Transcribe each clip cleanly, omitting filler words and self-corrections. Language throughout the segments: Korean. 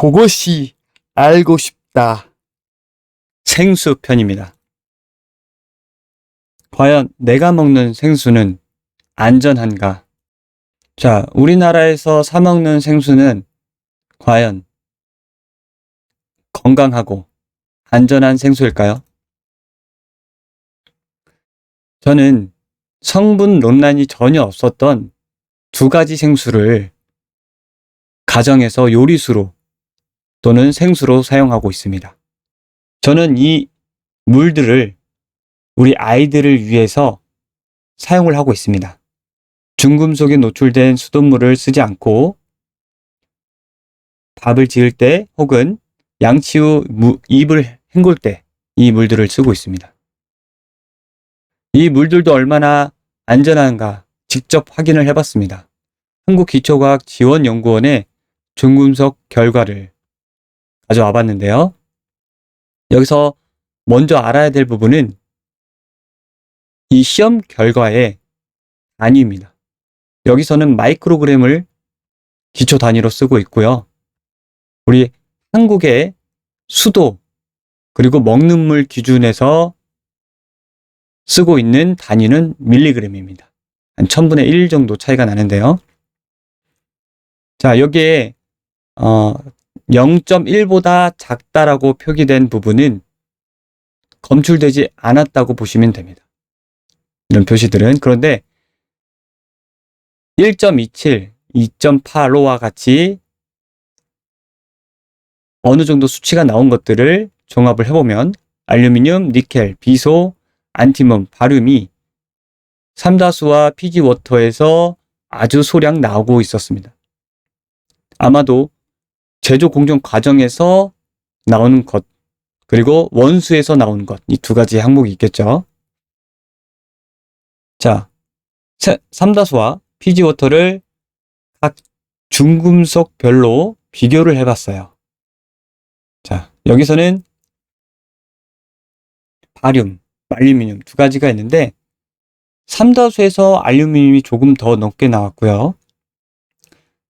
그것이 알고 싶다. 생수 편입니다. 과연 내가 먹는 생수는 안전한가? 자, 우리나라에서 사 먹는 생수는 과연 건강하고 안전한 생수일까요? 저는 성분 논란이 전혀 없었던 두 가지 생수를 가정에서 요리수로 또는 생수로 사용하고 있습니다. 저는 이 물들을 우리 아이들을 위해서 사용을 하고 있습니다. 중금속에 노출된 수돗물을 쓰지 않고 밥을 지을 때 혹은 양치 후 입을 헹굴 때 이 물들을 쓰고 있습니다. 이 물들도 얼마나 안전한가 직접 확인을 해봤습니다. 한국기초과학지원연구원의 중금속 결과를 가져와 봤는데요. 여기서 먼저 알아야 될 부분은 이 시험 결과의 단위입니다. 여기서는 마이크로그램을 기초 단위로 쓰고 있고요. 우리 한국의 수도 그리고 먹는 물 기준에서 쓰고 있는 단위는 밀리그램입니다. 한 1000분의 1 정도 차이가 나는데요. 자, 여기에 0.1보다 작다라고 표기된 부분은 검출되지 않았다고 보시면 됩니다. 이런 표시들은. 그런데 1.27, 2.85와 같이 어느 정도 수치가 나온 것들을 종합을 해보면 알루미늄, 니켈, 비소, 안티몬, 바륨이 삼다수와 피지워터에서 아주 소량 나오고 있었습니다. 아마도 제조 공정 과정에서 나오는 것, 그리고 원수에서 나오는 것, 이 두 가지 항목이 있겠죠. 자, 삼다수와 피지워터를 각 중금속별로 비교를 해봤어요. 자, 여기서는 바륨, 알루미늄 두 가지가 있는데 삼다수에서 알루미늄이 조금 더 높게 나왔고요.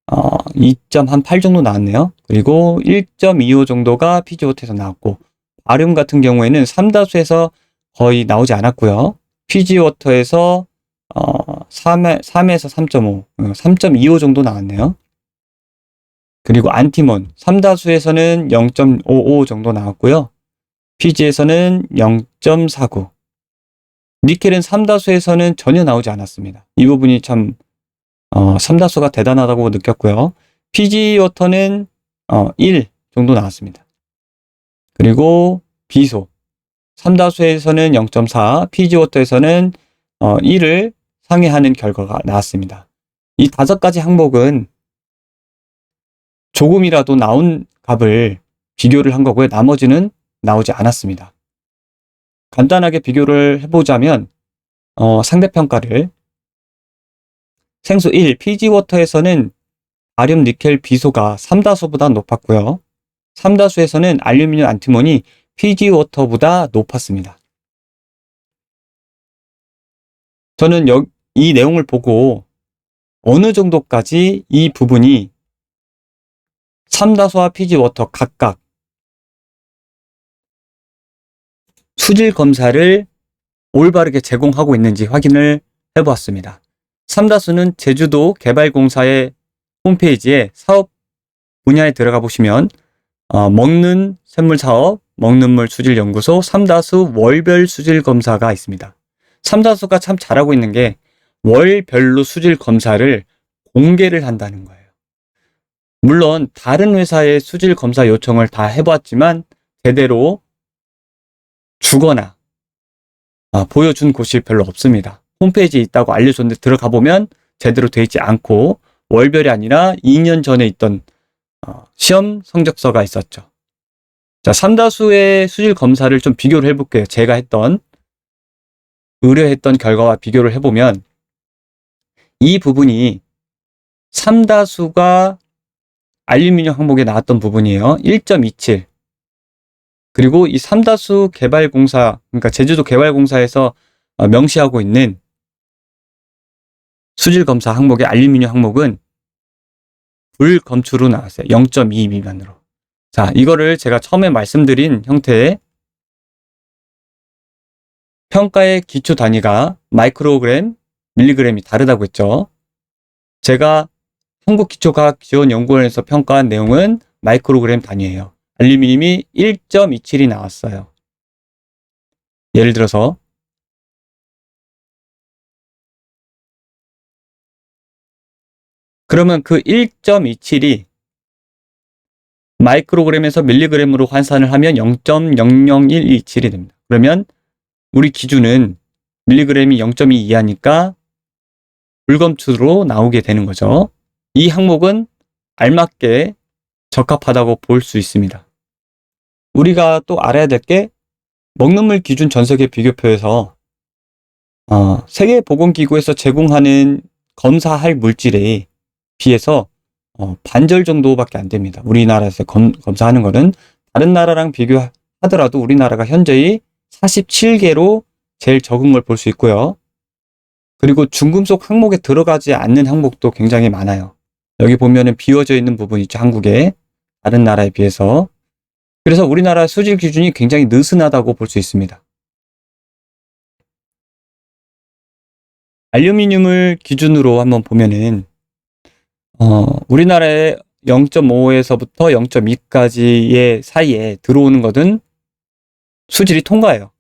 2.8 정도 나왔네요. 그리고 1.25 정도가 피지워터에서 나왔고, 바륨 같은 경우에는 삼다수에서 거의 나오지 않았고요. 피지워터에서 3에서 3.5, 3.25 정도 나왔네요. 그리고 안티몬, 삼다수에서는 0.55 정도 나왔고요. 피지에서는 0.49. 니켈은 삼다수에서는 전혀 나오지 않았습니다. 이 부분이 참 삼다수가 대단하다고 느꼈고요. 피지워터는 1 정도 나왔습니다. 그리고 비소, 삼다수에서는 0.4, 피지워터에서는 1을 상회하는 결과가 나왔습니다. 이 5가지 항목은 조금이라도 나온 값을 비교를 한 거고요. 나머지는 나오지 않았습니다. 간단하게 비교를 해보자면 상대평가를 생수 1, 피지워터에서는 바륨, 니켈, 비소가 삼다수보다 높았고요. 삼다수에서는 알루미늄, 안티몬이 피지워터보다 높았습니다. 저는 이 내용을 보고 어느 정도까지 이 부분이 삼다수와 피지워터 각각 수질 검사를 올바르게 제공하고 있는지 확인을 해보았습니다. 삼다수는 제주도 개발공사의 홈페이지에 사업 분야에 들어가 보시면 먹는 샘물 사업, 먹는 물 수질 연구소 삼다수 월별 수질 검사가 있습니다. 삼다수가 참 잘하고 있는 게 월별로 수질 검사를 공개를 한다는 거예요. 물론 다른 회사의 수질 검사 요청을 다 해봤지만 제대로 주거나 보여준 곳이 별로 없습니다. 홈페이지에 있다고 알려줬는데 들어가 보면 제대로 돼 있지 않고 월별이 아니라 2년 전에 있던 시험 성적서가 있었죠. 자, 삼다수의 수질 검사를 좀 비교를 해볼게요. 제가 의뢰했던 결과와 비교를 해보면 이 부분이 삼다수가 알루미늄 항목에 나왔던 부분이에요. 1.27. 그리고 이 삼다수 개발공사, 그러니까 제주도 개발공사에서 명시하고 있는 수질 검사 항목의 알루미늄 항목은 불검출로 나왔어요. 0.2 미만으로. 자, 이거를 제가 처음에 말씀드린 형태의 평가의 기초 단위가 마이크로그램, 밀리그램이 다르다고 했죠. 제가 한국기초과학지원연구원에서 평가한 내용은 마이크로그램 단위예요. 알루미늄이 1.27이 나왔어요. 예를 들어서 그러면 그 1.27이 마이크로그램에서 밀리그램으로 환산을 하면 0.00127이 됩니다. 그러면 우리 기준은 밀리그램이 0.2 이하니까 불검출로 나오게 되는 거죠. 이 항목은 알맞게 적합하다고 볼 수 있습니다. 우리가 또 알아야 될 게 먹는 물 기준 전 세계 비교표에서 세계보건기구에서 제공하는 검사할 물질에 비해서 반절 정도밖에 안 됩니다. 우리나라에서 검사하는 거는 다른 나라랑 비교하더라도 우리나라가 현재의 47개로 제일 적은 걸 볼 수 있고요. 그리고 중금속 항목에 들어가지 않는 항목도 굉장히 많아요. 여기 보면은 비워져 있는 부분이 있죠. 한국에 다른 나라에 비해서. 그래서 우리나라 수질 기준이 굉장히 느슨하다고 볼 수 있습니다. 알루미늄을 기준으로 한번 보면은 우리나라의 0.5에서부터 0.2까지의 사이에 들어오는 것은 수질이 통과해요.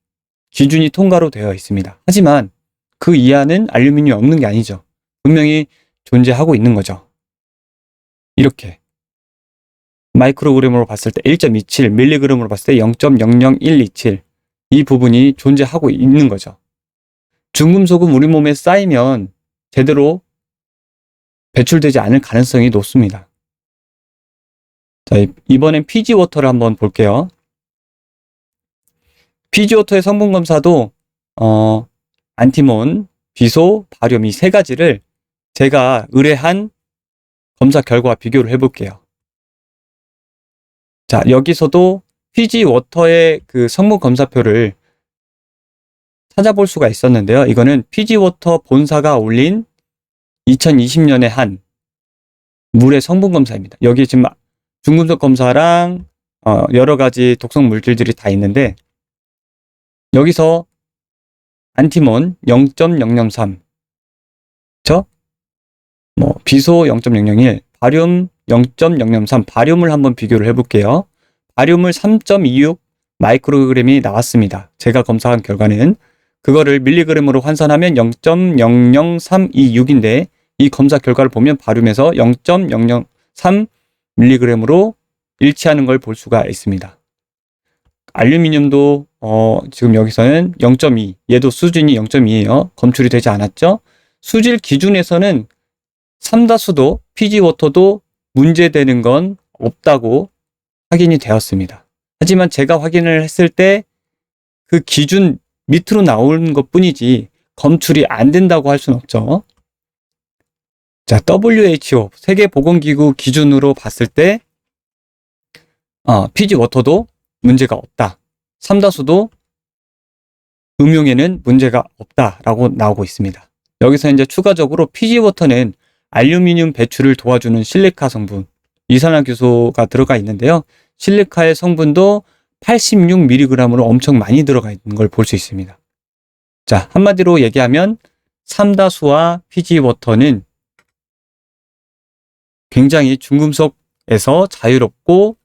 기준이 통과로 되어 있습니다. 하지만 그 이하는 알루미늄이 없는 게 아니죠. 분명히 존재하고 있는 거죠. 이렇게 마이크로그램으로 봤을 때 1.27, 밀리그램으로 봤을 때 0.00127 이 부분이 존재하고 있는 거죠. 중금속은 우리 몸에 쌓이면 제대로 배출되지 않을 가능성이 높습니다. 자, 이번엔 피지워터를 한번 볼게요. 피지워터의 성분 검사도 안티몬, 비소, 바륨 이 세 가지를 제가 의뢰한 검사 결과와 비교를 해볼게요. 자, 여기서도 피지워터의 그 성분 검사표를 찾아볼 수가 있었는데요. 이거는 피지워터 본사가 올린 2020년에 한 물의 성분 검사입니다. 여기 지금 중금속 검사랑 여러 가지 독성 물질들이 다 있는데 여기서 안티몬 0.003, 그쵸? 비소 0.001, 바륨 0.003, 바륨을 한번 비교를 해볼게요. 바륨을 3.26 마이크로그램이 나왔습니다. 제가 검사한 결과는 그거를 밀리그램으로 환산하면 0.00326인데 이 검사 결과를 보면 바륨에서 0.003 밀리그램으로 일치하는 걸 볼 수가 있습니다. 알루미늄도 지금 여기서는 0.2, 얘도 수준이 0.2예요. 검출이 되지 않았죠. 수질 기준에서는 삼다수도 피지워터도 문제되는 건 없다고 확인이 되었습니다. 하지만 제가 확인을 했을 때 그 기준 밑으로 나오는 것 뿐이지 검출이 안 된다고 할 수는 없죠. 자, WHO 세계보건기구 기준으로 봤을 때 피지워터도 문제가 없다. 삼다수도 음용에는 문제가 없다라고 나오고 있습니다. 여기서 이제 추가적으로 피지워터는 알루미늄 배출을 도와주는 실리카 성분, 이산화규소가 들어가 있는데요. 실리카의 성분도 86mg으로 엄청 많이 들어가 있는 걸 볼 수 있습니다. 자, 한마디로 얘기하면 삼다수와 피지워터는 굉장히 중금속에서 자유롭고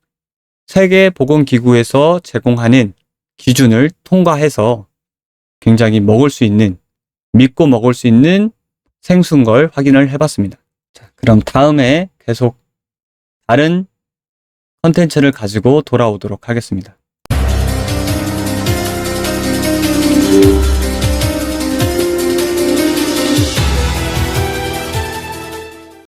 세계보건기구에서 제공하는 기준을 통과해서 굉장히 먹을 수 있는, 믿고 먹을 수 있는 생수인 걸 확인을 해봤습니다. 자, 그럼 다음에 계속 다른 컨텐츠를 가지고 돌아오도록 하겠습니다.